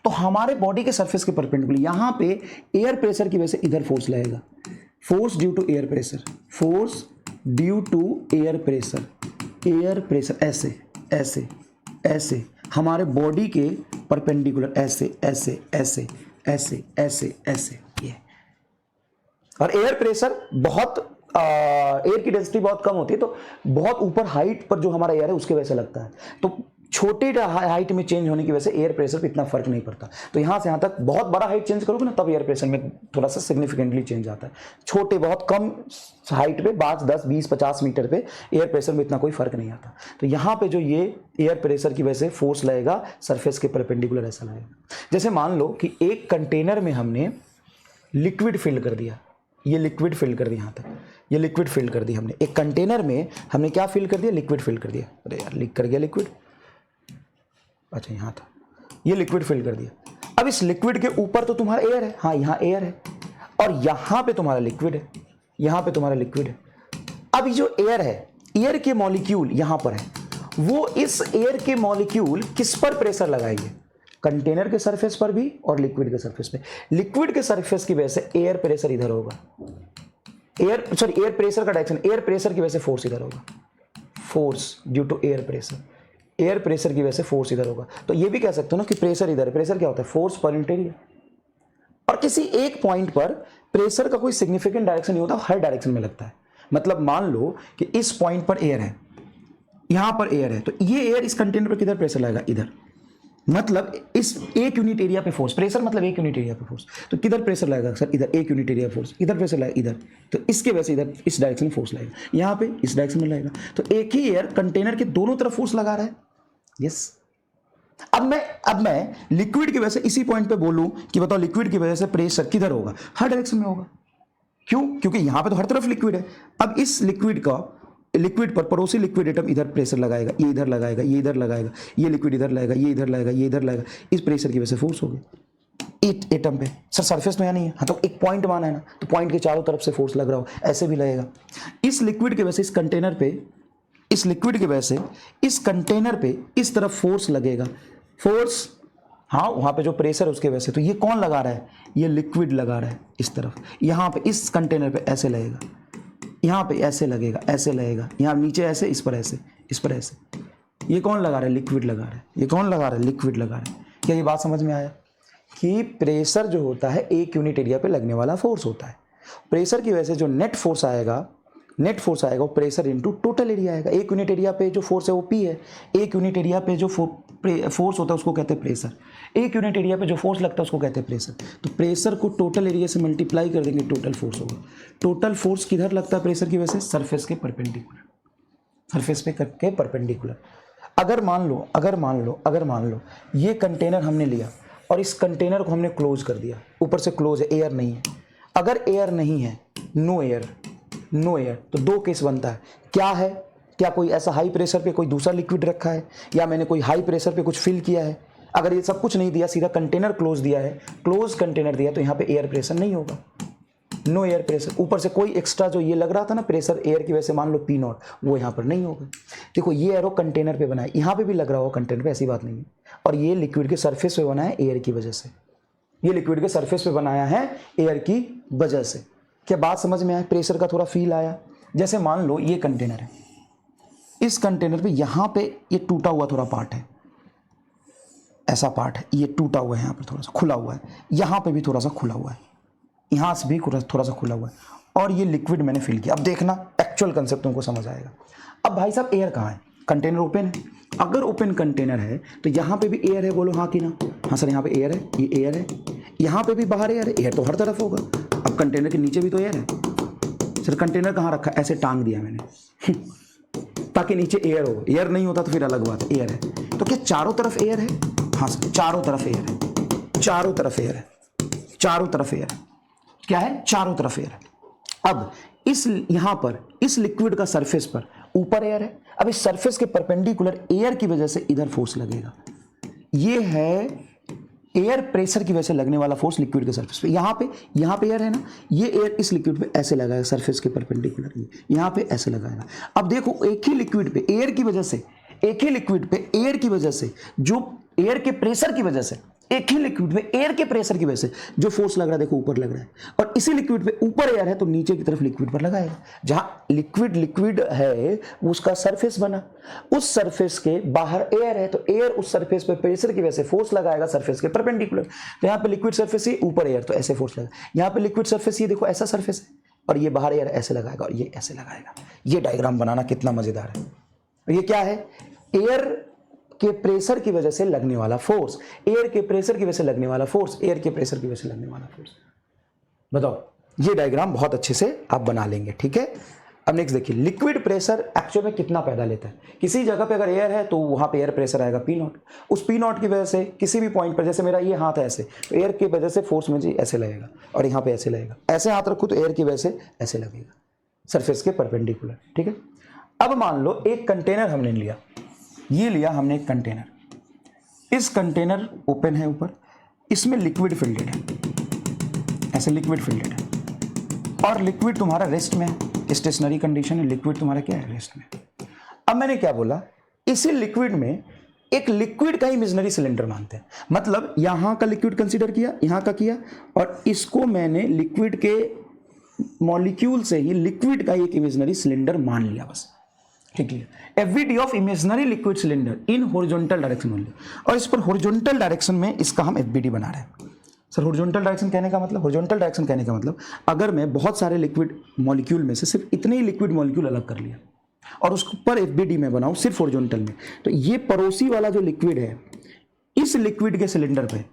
S1: तो हमारे बॉडी के सरफेस के परपेंडिकुलर, यहां पे एयर प्रेशर की वजह से इधर फोर्स लगेगा, force due to air pressure, force due to air pressure ऐसे ऐसे ऐसे हमारे बॉडी के परपेंडिकुलर ऐसे ऐसे ऐसे ऐसे ऐसे ऐसे ये। और एयर प्रेशर बहुत एयर की डेंसिटी बहुत कम होती है, तो बहुत ऊपर हाइट पर जो हमारा एयर है उसके वजह से लगता है। तो छोटे हाइट में चेंज होने की वजह से एयर प्रेशर पे इतना फर्क नहीं पड़ता। तो यहाँ से यहाँ तक बहुत बड़ा हाइट चेंज करोगे ना, तब एयर प्रेशर में थोड़ा सा सिग्निफिकेंटली चेंज आता है। छोटे बहुत कम हाइट पे 5, 10, 20, 50 मीटर पे एयर प्रेशर में इतना कोई फर्क नहीं आता। तो यहाँ पे जो ये एयर प्रेशर की वजह से फोर्स लगेगा सरफेस के परपेंडिकुलर ऐसा लगेगा। जैसे मान लो कि एक कंटेनर में हमने लिक्विड फिल कर दिया, ये लिक्विड फिल कर दिया, यहाँ तक ये लिक्विड फिल कर दी हमने। एक कंटेनर में हमने क्या फिल कर दिया? लिक्विड फिल कर दिया। अरे यार लीक कर गया लिक्विड, अच्छा यहाँ था, ये लिक्विड फिल कर दिया। अब इस लिक्विड के ऊपर तो तुम्हारा एयर है, हाँ यहाँ एयर है, और यहाँ पे तुम्हारा लिक्विड है, यहाँ पे तुम्हारा लिक्विड है। अब ये जो एयर है, एयर के मॉलिक्यूल यहाँ पर है, वो इस एयर के मॉलिक्यूल किस पर प्रेशर लगाएंगे? कंटेनर के सरफेस पर भी और लिक्विड के सरफेस पे। लिक्विड के सरफेस की वजह से एयर प्रेशर इधर होगा, एयर प्रेशर का डायरेक्शन, एयर प्रेशर की वजह से फोर्स इधर होगा, force due to air pressure की वजह से फोर्स इधर होगा। तो ये भी कह सकते हो ना कि प्रेशर इधर है। प्रेशर क्या होता है? Force per unit area. और किसी एक पॉइंट पर प्रेशर का कोई सिग्निफिकेंट डायरेक्शन नहीं होता, हर डायरेक्शन में लगता है। मतलब मान लो कि इस पॉइंट पर एयर है, यहां पर एयर है, तो ये एयर इस कंटेनर पर किधर प्रेशर लगाएगा? इधर। मतलब इस एक यूनिट एरिया पे फोर्स, प्रेशर मतलब एक यूनिट एरिया पे फोर्स, तो किधर प्रेशर लगेगा सर? इधर एक यूनिट एरिया फोर्स, इधर प्रेशर लगेगा इधर, तो इसके वजह से इधर इस डायरेक्शन में फोर्स लगेगा, यहाँ पे इस डायरेक्शन में लगेगा। तो एक ही एयर कंटेनर के दोनों तरफ फोर्स लगा रहा है। यस। अब मैं लिक्विड की वजह से इसी पॉइंट पे बोलूं कि बताओ लिक्विड की वजह से प्रेशर किधर होगा? हर डायरेक्शन में होगा। क्यों? क्योंकि यहां पे तो हर तरफ लिक्विड है। अब इस लिक्विड पर पड़ोसी लिक्विड एटम इधर प्रेशर लगाएगा, ये इधर लगाएगा, ये इधर लगाएगा, ये लिक्विड इधर लगाएगा, ये इधर लगाएगा, ये इधर लगाएगा। इस प्रेशर की वजह से फोर्स होगी एटम पे। सर सरफेस में या नहीं है? हाँ, तो एक पॉइंट माना है ना, तो पॉइंट के चारों तरफ से फोर्स लग रहा हो, ऐसे भी लगेगा। इस लिक्विड की वजह से इस कंटेनर पे, इस लिक्विड की वजह से इस कंटेनर पे इस तरफ फोर्स लगेगा, फोर्स, हाँ वहां पे जो प्रेशर है उसके वजह से। तो ये कौन लगा रहा है? ये लिक्विड लगा रहा है इस तरफ। यहाँ पे इस कंटेनर पे ऐसे लगेगा, यहाँ पे ऐसे लगेगा, ऐसे लगेगा, यहाँ नीचे ऐसे, इस पर ऐसे, इस पर ऐसे। ये कौन लगा रहा है? लिक्विड लगा रहा है। ये कौन लगा रहा है? लिक्विड लगा रहा है। क्या ये बात समझ में आया कि प्रेशर जो होता है एक यूनिट एरिया पे लगने वाला फोर्स होता है। प्रेशर की वजह से जो नेट फोर्स आएगा वो प्रेशर इनटू टोटल एरिया आएगा। एक यूनिट एरिया पे जो फोर्स है वो पी है, एक यूनिट एरिया पे जो फोर्स होता है उसको कहते हैं प्रेशर, एक यूनिट एरिया पे जो फोर्स लगता है उसको कहते हैं प्रेशर। तो प्रेशर को टोटल एरिया से मल्टीप्लाई कर देंगे, टोटल फोर्स होगा। टोटल फोर्स किधर लगता है प्रेशर की वजह से? सरफेस के परपेंडिकुलर, सरफेस पे करके परपेंडिकुलर। अगर मान लो ये कंटेनर हमने लिया और इस कंटेनर को हमने क्लोज कर दिया, ऊपर से क्लोज है, एयर नहीं है। अगर एयर नहीं है, नो एयर, तो दो केस बनता है। क्या है? क्या कोई ऐसा हाई प्रेशर पे कोई दूसरा लिक्विड रखा है, या मैंने कोई हाई प्रेशर पे कुछ फिल किया है? अगर ये सब कुछ नहीं दिया, सीधा कंटेनर क्लोज दिया है, क्लोज कंटेनर दिया, तो यहाँ पे एयर प्रेशर नहीं होगा, नो एयर प्रेशर। ऊपर से कोई एक्स्ट्रा जो ये लग रहा था ना प्रेशर एयर की वजह से, मान लो P0, वो यहाँ पर नहीं होगा। देखो ये एरो कंटेनर पे बना है, यहाँ पे भी लग रहा होगा कंटेनर पे, ऐसी बात नहीं है। और ये लिक्विड के सरफेस पे बना है एयर की वजह से, ये लिक्विड के सरफेस पे बनाया है एयर की वजह से। क्या बात समझ में आया? प्रेशर का थोड़ा फील आया? जैसे मान लो ये कंटेनर है, इस कंटेनर पे यहाँ पे ये टूटा हुआ थोड़ा पार्ट है, ऐसा पार्ट है, ये टूटा हुआ है, यहाँ पर थोड़ा सा खुला हुआ है, यहाँ पे भी थोड़ा सा खुला हुआ है, यहाँ से भी थोड़ा सा खुला हुआ है, और ये लिक्विड मैंने फिल किया। अब देखना एक्चुअल कंसेप्ट तुमको समझ आएगा। अब भाई साहब एयर कहाँ है? कंटेनर ओपन है। अगर ओपन कंटेनर है तो यहाँ पे भी एयर है, बोलो हाँ कि ना? हाँ सर, यहाँ पे एयर है, ये एयर है, यहाँ पे भी बाहर एयर है, एयर तो हर तरफ होगा। अब कंटेनर के नीचे भी तो एयर है। सर कंटेनर कहाँ रखा? ऐसे टांग दिया मैंने ताकि नीचे एयर हो। एयर नहीं होता तो फिर अलग बात है, एयर है। तो क्या चारों तरफ एयर है? हाँ सर, चारों तरफ एयर है, चारों तरफ एयर है, चारों तरफ एयर है। क्या है? चारों तरफ एयर है। अब इस यहाँ पर इस लिक्विड का सरफेस पर ऊपर एयर है। अब इस सरफेस के परपेंडिकुलर एयर की वजह से इधर फोर्स लगेगा। ये है एयर प्रेशर की वजह से लगने वाला फोर्स लिक्विड के सरफेस पे। यहाँ पे एयर है ना, ये एयर इस लिक्विड पे ऐसे लगाएगा सरफेस के परपेंडिकुलर, यहाँ पे ऐसे लगाएगा। अब देखो एक ही लिक्विड पे एयर की वजह से, एक ही लिक्विड पे एयर की वजह से, जो एयर के प्रेशर की वजह से एक ही लिक्विड में एयर के प्रेशर की वजह से जो फोर्स लग रहा है देखो ऊपर लग रहा है, और इसी लिक्विड पे ऊपर एयर है तो नीचे की तरफ लिक्विड पर लगाएगा। जहां लिक्विड है उसका सरफेस बना, उस सरफेस के बाहर एयर है तो एयर उस सरफेस पे प्रेशर की वजह से फोर्स लगाएगा सरफेस के परपेंडिकुलर। तो यहाँ पे लिक्विड सरफेस है, ऊपर एयर तो ऐसे फोर्स लगेगा। यहाँ पे लिक्विड सरफेस ये देखो ऐसा सरफेस है और ये बाहर एयर ऐसे लगाएगा और ये ऐसे लगाएगा। ये डायग्राम बनाना कितना मजेदार है। ये क्या है? एयर के प्रेशर की वजह से लगने वाला फोर्स, एयर के प्रेशर की वजह से लगने वाला फोर्स, एयर के प्रेशर की वजह से लगने वाला फोर्स। बताओ, ये डायग्राम बहुत अच्छे से आप बना लेंगे, ठीक है। अब नेक्स्ट देखिए, लिक्विड प्रेशर एक्चुअल में कितना पैदा लेता है। किसी जगह पे अगर एयर है तो वहां पे एयर प्रेशर आएगा P0। उस P0 की वजह से किसी भी पॉइंट पर, जैसे मेरा ये हाथ है ऐसे, तो एयर की वजह से फोर्स मुझे ऐसे लगेगा और यहाँ पे ऐसे लगेगा। ऐसे हाथ रखूँ तो एयर की वजह से ऐसे लगेगा सरफेस के परपेंडिकुलर, ठीक है। अब मान लो एक कंटेनर हमने लिया, ये लिया हमने एक कंटेनर, इस कंटेनर ओपन है ऊपर, इसमें लिक्विड फिल्डेड है, ऐसे लिक्विड फिल्डेड है और लिक्विड तुम्हारा रेस्ट में है, स्टेशनरी कंडीशन है, लिक्विड तुम्हारा क्या है? रेस्ट में। अब मैंने क्या बोला, इसी लिक्विड में एक लिक्विड का इमेजिनरी सिलेंडर मानते हैं, मतलब यहां का लिक्विड कंसीडर किया, यहां का किया, और इसको मैंने लिक्विड के मॉलिक्यूल से ही लिक्विड का एक इमेजिनरी सिलेंडर मान लिया बस, ठीक है। FBD of imaginary liquid cylinder in horizontal direction only, और इस पर हॉरिजॉन्टल डायरेक्शन में इसका हम एफबीडी बना रहे हैं। सर हॉरिजॉन्टल डायरेक्शन कहने का मतलब, हॉरिजॉन्टल डायरेक्शन कहने का मतलब अगर मैं बहुत सारे लिक्विड मॉलिक्यूल में से सिर्फ इतने ही लिक्विड मॉलिक्यूल अलग कर लिया और उसको पर एफबीडी में बनाऊं सिर्फ हॉरिजॉन्टल में, तो ये पड़ोसी वाला जो लिक्विड है, इस लिक्विड के सिलेंडर पे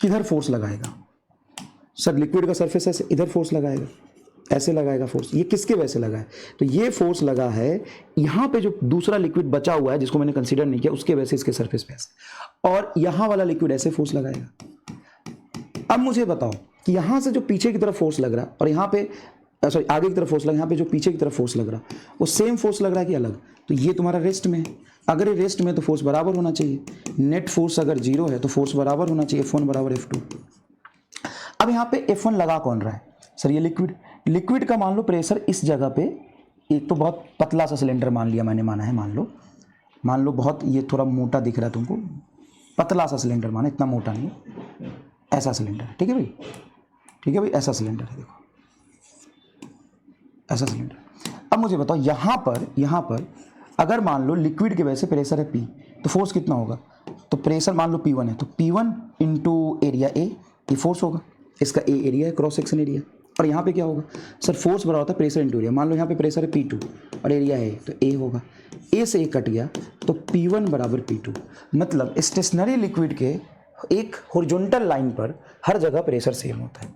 S1: किधर फोर्स लगाएगा? सर लिक्विड का सरफेस है, इधर फोर्स लगाएगा, ऐसे लगाएगा फोर्स। ये किसके वजह से लगा है? तो ये फोर्स लगा है यहां पे जो दूसरा लिक्विड बचा हुआ है जिसको मैंने कंसीडर नहीं किया, उसके वजह से इसके सरफेस पे, और यहां वाला लिक्विड ऐसे फोर्स लगाएगा। अब मुझे बताओ कि यहां से जो पीछे की तरफ फोर्स लग रहा है और यहां पे सॉरी आगे की तरफ फोर्स लग रहा है, यहां पे जो पीछे की तरफ फोर्स लग रहा है वो सेम फोर्स लग रहा है कि अलग? तो ये तुम्हारा रेस्ट में है, अगर ये रेस्ट में तो फोर्स बराबर होना चाहिए। नेट फोर्स अगर 0 है तो फोर्स बराबर होना चाहिए, F1 बराबर F2। अब यहाँ पे F1 लगा कौन रहा है? सर ये लिक्विड का मान लो प्रेशर इस जगह पे, एक तो बहुत पतला सा सिलेंडर मान लिया मैंने, माना है, मान लो बहुत, ये थोड़ा मोटा दिख रहा है तुमको, पतला सा सिलेंडर माना, इतना मोटा नहीं, ऐसा सिलेंडर है, ठीक है भाई, ठीक है भाई, ऐसा सिलेंडर है, देखो ऐसा सिलेंडर। अब मुझे बताओ यहाँ पर अगर मान लो लिक्विड की वजह से प्रेशर है P, तो फोर्स कितना होगा? तो प्रेशर मान लो P1 है, तो P1 इंटू एरिया A, ये फोर्स होगा, इसका A एरिया है, क्रॉस सेक्शन एरिया। और यहाँ पे क्या होगा? सर फोर्स बराबर होता है प्रेशर इंटू एरिया। मान लो यहाँ पे प्रेशर है P2 और एरिया है तो A होगा, A से A कट गया तो P1 बराबर P2। मतलब स्टेशनरी लिक्विड के एक हॉरिजॉन्टल लाइन पर हर जगह प्रेशर सेम होता है।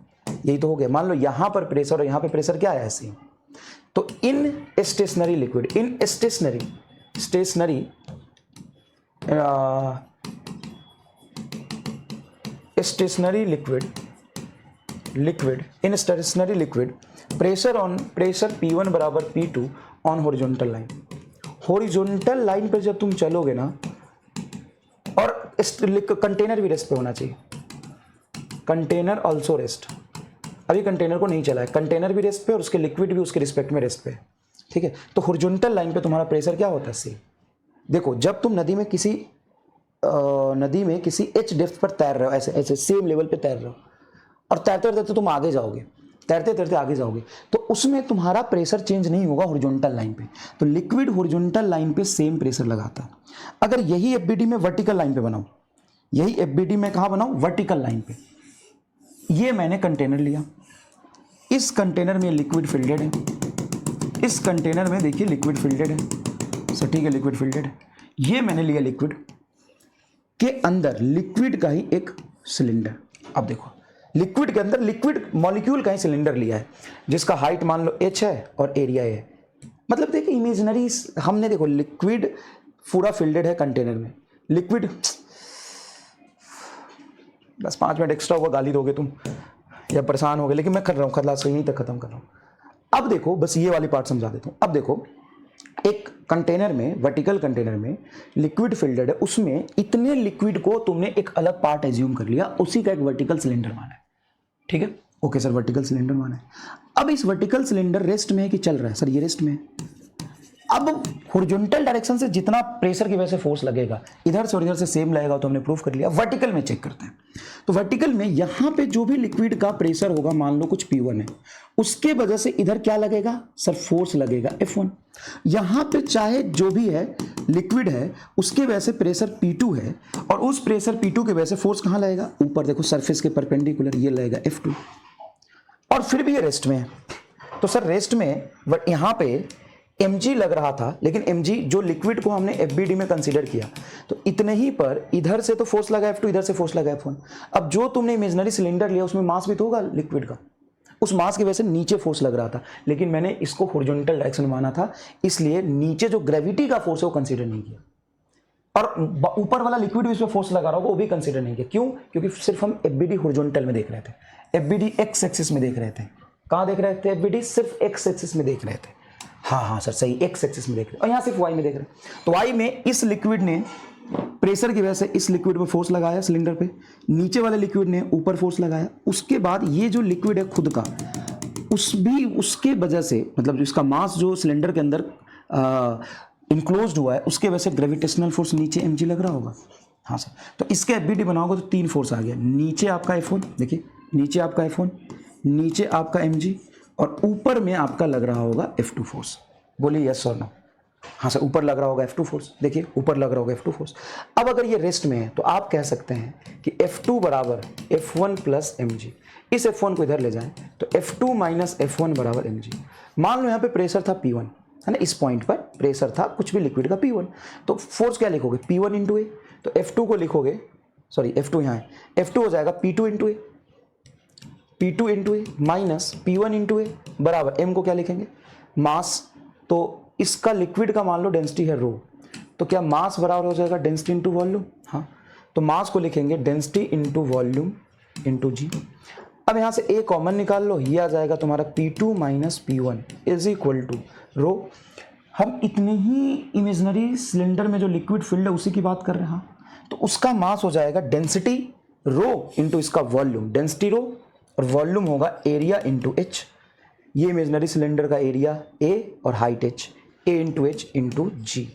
S1: यही तो हो गया। मान लो यहाँ पर प्रेशर और यहाँ पे प्रेशर क्या है? सेम। तो इन स्टेशनरी लिक्विड, इन स्टेशनरी लिक्विड प्रेशर P1 बराबर P2 on horizontal line. Horizontal line पर जब तुम चलोगे ना, और कंटेनर भी रेस्ट पे होना चाहिए, कंटेनर ऑल्सो रेस्ट। अभी कंटेनर को नहीं चला है, कंटेनर भी रेस्ट पे और उसके लिक्विड भी उसके रिस्पेक्ट में रेस्ट पे, ठीक है। तो हॉरिजॉन्टल लाइन पे तुम्हारा प्रेशर क्या होता है? सेम। देखो जब तुम नदी में किसी एच डेप्थ पर तैर रहे हो, ऐसे ऐसे सेम लेवल पे तैर रहे हो, और तैरते तैरते तुम आगे जाओगे, तो उसमें तुम्हारा प्रेशर चेंज नहीं होगा हॉरिजॉन्टल लाइन पे। तो लिक्विड हॉरिजॉन्टल लाइन पे सेम प्रेशर लगाता है। अगर यही एफबीडी में वर्टिकल लाइन पे बनाऊं, यही एफबीडी में कहां बनाऊं? वर्टिकल लाइन पे। ये मैंने कंटेनर लिया, इस कंटेनर में लिक्विड फिल्डेड है, इस कंटेनर में देखिए लिक्विड फिल्डेड है, सर ठीक है, लिक्विड फिल्डेड है। ये मैंने लिया लिक्विड के अंदर लिक्विड का ही एक सिलेंडर। अब देखो लिक्विड के अंदर लिक्विड मॉलिक्यूल का ही सिलेंडर लिया है जिसका हाइट मान लो h है और एरिया है। मतलब देखिए इमेजिनरी, हमने देखो लिक्विड पूरा फिल्डेड है कंटेनर में, लिक्विड, बस 5 मिनट एक्स्ट्रा होगा, गाली दोगे तुम या परेशान हो गए, लेकिन मैं कर रहा हूँ, खतला से यहीं तक खत्म कर रहा हूँ। अब देखो बस ये वाली पार्ट समझा देता हूँ। अब देखो एक कंटेनर में, वर्टिकल कंटेनर में लिक्विड फिल्डेड है, उसमें इतने लिक्विड को तुमने एक अलग पार्ट एज्यूम कर लिया, उसी का एक वर्टिकल सिलेंडर माना है, ठीक है। ओके सर, वर्टिकल सिलेंडर माना है। अब इस वर्टिकल सिलेंडर रेस्ट में है कि चल रहा है? सर ये रेस्ट में है। अब हॉरिजॉन्टल डायरेक्शन से जितना प्रेशर की वजह से फोर्स लगेगा इधर से और इधर से सेम लगेगा, तो हमने प्रूफ कर लिया। वर्टिकल में चेक करते हैं, तो वर्टिकल में यहां पे जो भी लिक्विड का प्रेशर होगा, मान लो कुछ P1 है, उसके वजह से इधर क्या लगेगा सर, फोर्स लगेगा F1। यहां पे चाहे जो भी है लिक्विड है उसके वजह से प्रेशर P2 है, और उस प्रेशर P2 के वजह से फोर्स कहां लगेगा, ऊपर देखो सरफेस के परपेंडिकुलर, ये लगेगा F2। और फिर भी ये रेस्ट में है, तो सर रेस्ट में यहां पे mg लग रहा था, लेकिन mg जो लिक्विड को हमने FBD में कंसीडर किया, तो इतने ही पर इधर से तो फोर्स लगा F2, इधर से फोर्स लगा F1। अब जो तुमने इमेजिनरी सिलेंडर लिया उसमें मास भी तो होगा लिक्विड का, उस मास की वजह से नीचे फोर्स लग रहा था, लेकिन मैंने इसको हॉरिजॉन्टल डायरेक्शन माना था, इसलिए नीचे जो ग्रेविटी का फोर्स है वो कंसीडर नहीं किया, और ऊपर वाला लिक्विड भी इसमें फोर्स लगा रहा होगा वो भी कंसीडर नहीं किया। क्यों? क्योंकि सिर्फ हम FBD हॉरिजॉन्टल में देख रहे थे, FBD एक्स एक्सिस में देख रहे थे। कहां देख रहे थे FBD? सिर्फ एक्स एक्सिस में देख रहे थे। हाँ सर सही, एक्स एक्सिस में देख रहे, और यहां सिर्फ वाई में देख रहे। तो वाई में इस लिक्विड ने प्रेशर की वजह से इस लिक्विड में फोर्स लगाया सिलेंडर पे, नीचे वाले लिक्विड ने ऊपर फोर्स लगाया, उसके बाद ये जो लिक्विड है खुद का उसके वजह से, मतलब इसका मास जो सिलेंडर के अंदर इंक्लोज्ड हुआ है उसके वजह से ग्रेविटेशनल फोर्स नीचे mg लग रहा होगा। हाँ सर, तो इसके FBD बनाओगे तो 3 फोर्स आ गया, नीचे आपका F1, देखिए नीचे आपका F1, नीचे आपका mg, और ऊपर में आपका लग रहा होगा F2 फोर्स। बोलिए यस और नो। हाँ सर, ऊपर लग रहा होगा F2 फोर्स, देखिए ऊपर लग रहा होगा F2 फोर्स। अब अगर ये रेस्ट में है तो आप कह सकते हैं कि F2 बराबर F1 प्लस mg। इस F1 को इधर ले जाएं तो F2 माइनस F1 बराबर mg। मान लो यहाँ पे प्रेशर था P1, है ना, इस पॉइंट पर प्रेशर था कुछ भी लिक्विड का P1, तो फोर्स क्या लिखोगे, P1 इंटू ए, तो F2 को लिखोगे, सॉरी F2 यहाँ है, F2 हो जाएगा P2 इंटू ए, P2 इंटू ए माइनस P1 इंटू ए बराबर m को क्या लिखेंगे, मास। तो इसका लिक्विड का मान लो डेंसिटी है रो, तो क्या मास बराबर हो जाएगा डेंसिटी इंटू वॉल्यूम। हाँ, तो मास को लिखेंगे डेंसिटी इंटू वॉल्यूम इंटू जी। अब यहाँ से a कॉमन निकाल लो, ये आ जाएगा तुम्हारा P2 minus P1 is equal to rho. हम इतने ही इमेजिनरी सिलेंडर में जो लिक्विड फील्ड है उसी की बात कर रहे हैं। हाँ, तो उसका मास हो जाएगा डेंसिटी रो इंटू इसका वॉल्यूम, डेंसिटी रो और वॉल्यूम होगा एरिया इंटू एच। ये इमेजिनरी सिलेंडर का एरिया ए और हाइट एच, ए इंटू एच इंटू जी।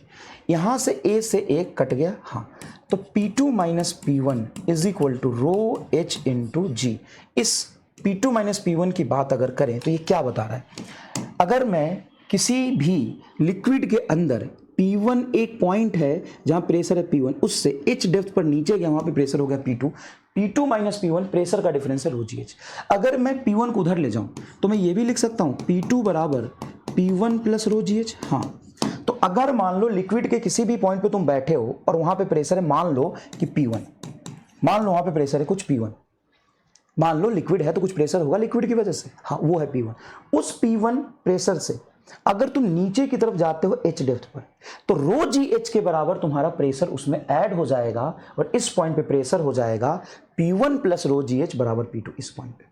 S1: यहां से ए से ए कट गया। हाँ, तो P2 minus P1 is equal to rho H into G. इस P2 माइनस P1 की बात अगर करें तो ये क्या बता रहा है, अगर मैं किसी भी लिक्विड के अंदर P1 एक पॉइंट है जहां प्रेशर है P1, उससे h डेप्थ पर नीचे गया, वहां पे प्रेशर हो गया P2, P2 minus P1 pressure का डिफरेंस है रो जी एच। अगर मैं P1 को उधर ले जाऊं तो मैं ये भी लिख सकता हूं P2 बराबर P1 प्लस रो जी एच। हाँ, तो अगर मान लो लिक्विड के किसी भी पॉइंट पे तुम बैठे हो और वहां पे प्रेशर है, मान लो कि P1, मान लो वहां पे प्रेशर है कुछ P1, मान लो लिक्विड है तो कुछ प्रेशर होगा लिक्विड की वजह से, हाँ वो है P1। उस P1 प्रेशर से अगर तुम नीचे की तरफ जाते हो h डेप्थ पर, तो रो जी एच के बराबर तुम्हारा प्रेशर उसमें ऐड हो जाएगा, और इस पॉइंट पे प्रेशर हो जाएगा P1 प्लस रो जी एच बराबर P2। इस पॉइंट पे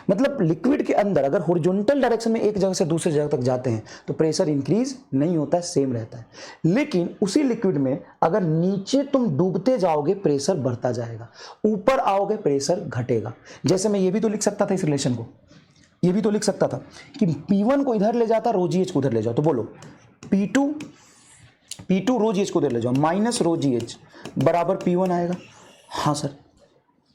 S1: मतलब लिक्विड के अंदर अगर हॉरिजॉन्टल डायरेक्शन में एक जगह से दूसरी जगह तक जाते हैं तो प्रेशर इंक्रीज नहीं होता है, सेम रहता है। लेकिन उसी लिक्विड में अगर नीचे तुम डूबते जाओगे प्रेशर बढ़ता जाएगा, ऊपर आओगे प्रेशर घटेगा। जैसे मैं ये भी तो लिख सकता था इस रिलेशन को, ये भी तो लिख सकता था कि P1 को इधर ले जाता, रो जी एच को उधर ले जाओ, तो बोलो P2 रो जी एच को उधर ले जाओ माइनस रो जी एच बराबर P1 आएगा। हाँ सर,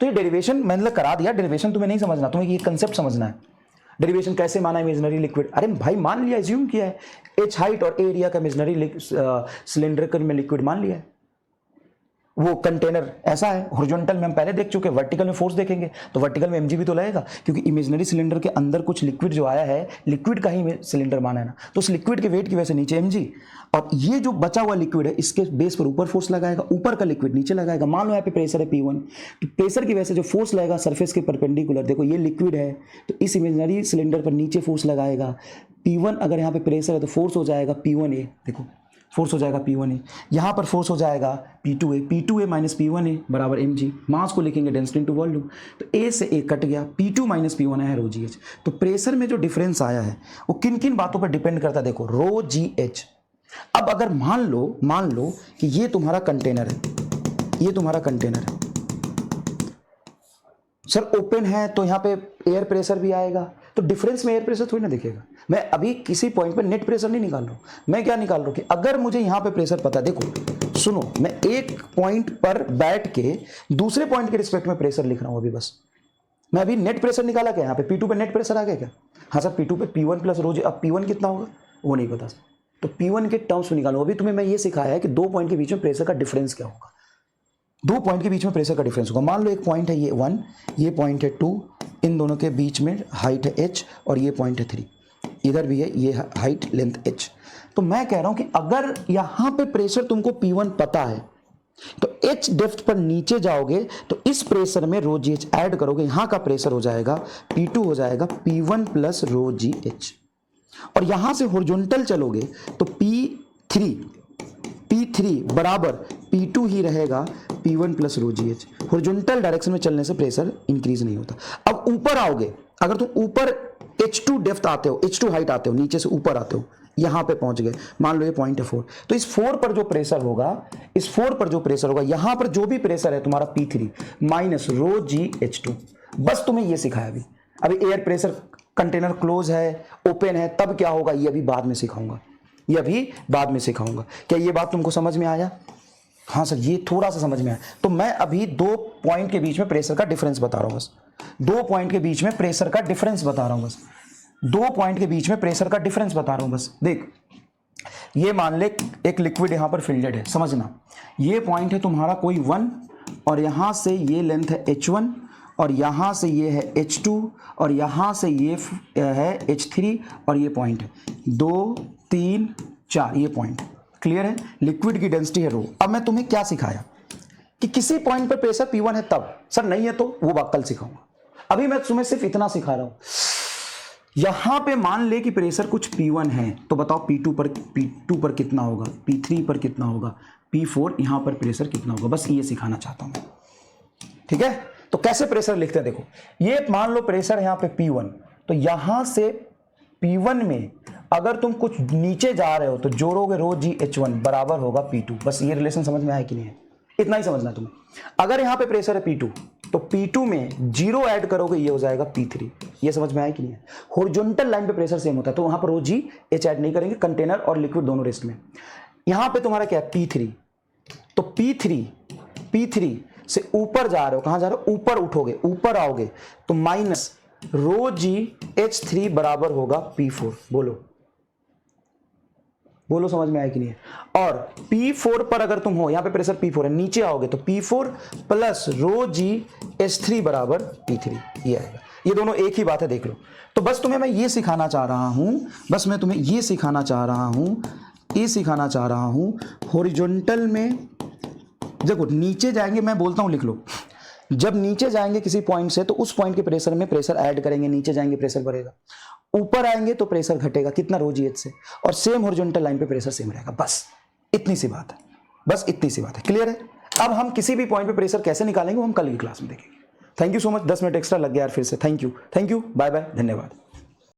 S1: तो ये डेरिवेशन मैंने करा दिया, डेरिवेशन तुम्हें नहीं समझना, तुम्हें ये कंसेप्ट समझना है। डेरिवेशन कैसे माना इमेजिनरी लिक्विड, अरे भाई मान लिया, एज्यूम किया है, एच हाइट और एरिया का इमेजिनरी सिलेंडर में लिक्विड मान लिया है। वो कंटेनर ऐसा है, हॉरिजॉन्टल में हम पहले देख चुके, वर्टिकल में फोर्स देखेंगे तो वर्टिकल में mg भी तो लगेगा, क्योंकि इमेजिनरी सिलेंडर के अंदर कुछ लिक्विड जो आया है, लिक्विड का ही सिलेंडर माना है ना, तो उस लिक्विड के वेट की वजह से नीचे mg, और ये जो बचा हुआ लिक्विड है इसके बेस पर ऊपर फोर्स लगाएगा, ऊपर का लिक्विड नीचे लगाएगा। मान लो यहाँ पे प्रेशर है P1, तो प्रेशर की वजह से जो फोर्स लगेगा सरफेस के परपेंडिकुलर, देखो ये लिक्विड है तो इस इमेजिनरी सिलेंडर पर नीचे फोर्स लगाएगा P1, अगर यहाँ पे प्रेशर है तो फोर्स हो जाएगा P1A, देखो फोर्स हो जाएगा P1A, यहाँ पर फोर्स हो जाएगा P2A माइनस P1A बराबर mg। मास को लिखेंगे डेंसिटी इनटू वॉल्यूम, तो A से A कट गया, P2 माइनस P1 है रो जी एच। तो प्रेशर में जो डिफरेंस आया है वो किन किन बातों पर डिपेंड करता है, देखो रो जी एच। अब अगर मान लो कि ये तुम्हारा कंटेनर है, ये तुम्हारा कंटेनर है सर, ओपन है तो यहाँ पे एयर प्रेशर भी आएगा, तो डिफरेंस में एयर प्रेशर थोड़ी ना दिखेगा। मैं अभी किसी पॉइंट पे नेट प्रेशर नहीं निकाल रहा हूं, मैं क्या निकाल रहा हूं कि अगर मुझे यहां पे प्रेशर पता है, देखो सुनो, मैं एक पॉइंट पर बैठ के दूसरे पॉइंट के रिस्पेक्ट में प्रेशर लिख रहा हूं अभी। बस मैं अभी नेट प्रेशर निकाला क्या यहाँ पे, P2 पे नेट प्रेशर आ गया क्या? हाँ सर, P2 पे P1 प्लस रो जी। अब P1 कितना होगा वो नहीं पता, तो P1 के टर्म्स में निकालो। अभी तुम्हें मैं ये सिखाया है कि दो पॉइंट के बीच में प्रेशर का डिफरेंस क्या होगा। दो पॉइंट के बीच में प्रेशर का डिफरेंस होगा। मान लो एक पॉइंट है ये 1, ये पॉइंट है 2, इन दोनों के बीच में हाइट है h और ये पॉइंट है 3, इधर भी है ये हाइट लेंथ h। तो मैं कह रहा हूं कि अगर यहां पे प्रेशर तुमको P1 पता है तो h डेप्थ पर नीचे जाओगे तो इस प्रेशर में रो जी एच ऐड करोगे, यहां का प्रेशर हो जाएगा P2 हो जाएगा P1 प्लस रो जी एच। और यहां से हॉरिजॉन्टल चलोगे तो P3 बराबर P2 ही रहेगा P1 प्लस रो जी एच। हॉरिजॉन्टल डायरेक्शन में चलने से प्रेशर इंक्रीज नहीं होता। अब ऊपर आओगे, अगर तुम ऊपर H2 डेप्थ आते हो, H2 हाइट आते हो, नीचे से ऊपर आते हो, यहां पे पहुंच गए, मान लो ये पॉइंट है 4, तो इस 4 पर जो प्रेशर होगा, इस 4 पर जो प्रेशर होगा, यहां पर जो भी प्रेशर है तुम्हारा P3 माइनस रो जी H2। बस तुम्हें ये सिखाया अभी एयर प्रेशर कंटेनर क्लोज है, ओपन है, तब क्या होगा ये अभी बाद में सिखाऊंगा, ये अभी बाद में सिखाऊंगा। क्या ये बात तुमको समझ में आया? हाँ सर, ये थोड़ा सा समझ में आया। तो मैं अभी दो पॉइंट के बीच में प्रेशर का डिफरेंस बता रहा हूं, बस दो पॉइंट के बीच में प्रेशर का डिफरेंस बता रहा हूं, बस दो पॉइंट के बीच में प्रेशर का डिफरेंस बता रहा हूं। बस देख, ये मान ले एक लिक्विड यहां पर फिल्डेड है, समझना, ये पॉइंट है तुम्हारा कोई 1 और यहां से ये लेंथ है H1 और यहां से ये है H2 और यहां से ये है H3 और ये पॉइंट है 2 3 4, ये पॉइंट क्लियर है। लिक्विड की डेंसिटी है रो। अब मैं तुम्हें क्या सिखाया कि किसी पॉइंट पर प्रेशर P1 है तब, सर नहीं है तो वो बात कल सिखाऊंगा। अभी मैं तुम्हें सिर्फ इतना सिखा रहा हूं, यहां पे मान ले कि प्रेशर कुछ P1 है तो बताओ P2 पर कितना होगा, P3 पर कितना होगा, P4 यहां पर प्रेशर कितना होगा, बस ये सिखाना चाहता हूं मैं। ठीक है, तो कैसे प्रेशर लिखते हैं, देखो ये मान लो प्रेशर यहां पे P1, तो यहां से P1 में अगर तुम कुछ नीचे जा रहे हो तो जोड़ोगे रो जी H1 बराबर होगा P2। बस ये रिलेशन समझ में आया कि नहीं है, इतना ही समझना है तुम्हें। अगर यहां पे प्रेशर है P2 तो P2 में 0 ऐड करोगे ये हो जाएगा P3। ये समझ में आया कि नहीं है। हॉरिजॉन्टल लाइन पे प्रेशर सेम होता है तो वहां पर रो जी एच ऐड नहीं करेंगे, कंटेनर और लिक्विड दोनों रेस्ट में। यहां पे तुम्हारा क्या है P3, तो P3 से ऊपर जा रहे हो, कहां जा रहे हो, ऊपर उठोगे, ऊपर आओगे तो माइनस रो जी H3 बराबर होगा P4। बोलो समझ में आया कि नहीं है। और P4 पर अगर तुम हो, यहां पे प्रेशर P4 है, नीचे आओगे तो P4 प्लस रो जी H3 बराबर P3, ये आएगा। ये दोनों एक ही बात है, देख लो। तो बस तुम्हें मैं ये सिखाना चाह रहा हूं, बस मैं तुम्हें ये सिखाना चाह रहा हूं, हॉरिजॉन्टल में देखो नीचे जाएंगे, मैं बोलता हूं लिख लो, जब नीचे जाएंगे किसी पॉइंट से तो उस पॉइंट के प्रेशर में प्रेशर ऐड करेंगे, नीचे जाएंगे प्रेशर बढ़ेगा, ऊपर आएंगे तो प्रेशर घटेगा, कितना, रो जी एच से, और सेम हॉरिजॉन्टल लाइन पे प्रेशर सेम रहेगा। बस इतनी सी बात है, बस इतनी सी बात है, क्लियर है। अब हम किसी भी पॉइंट पे प्रेशर कैसे निकालेंगे वो हम कल की क्लास में देखेंगे। Thank you so much, 10 minute extra लग गया यार फिर से, थैंक यू, बाय बाय, धन्यवाद।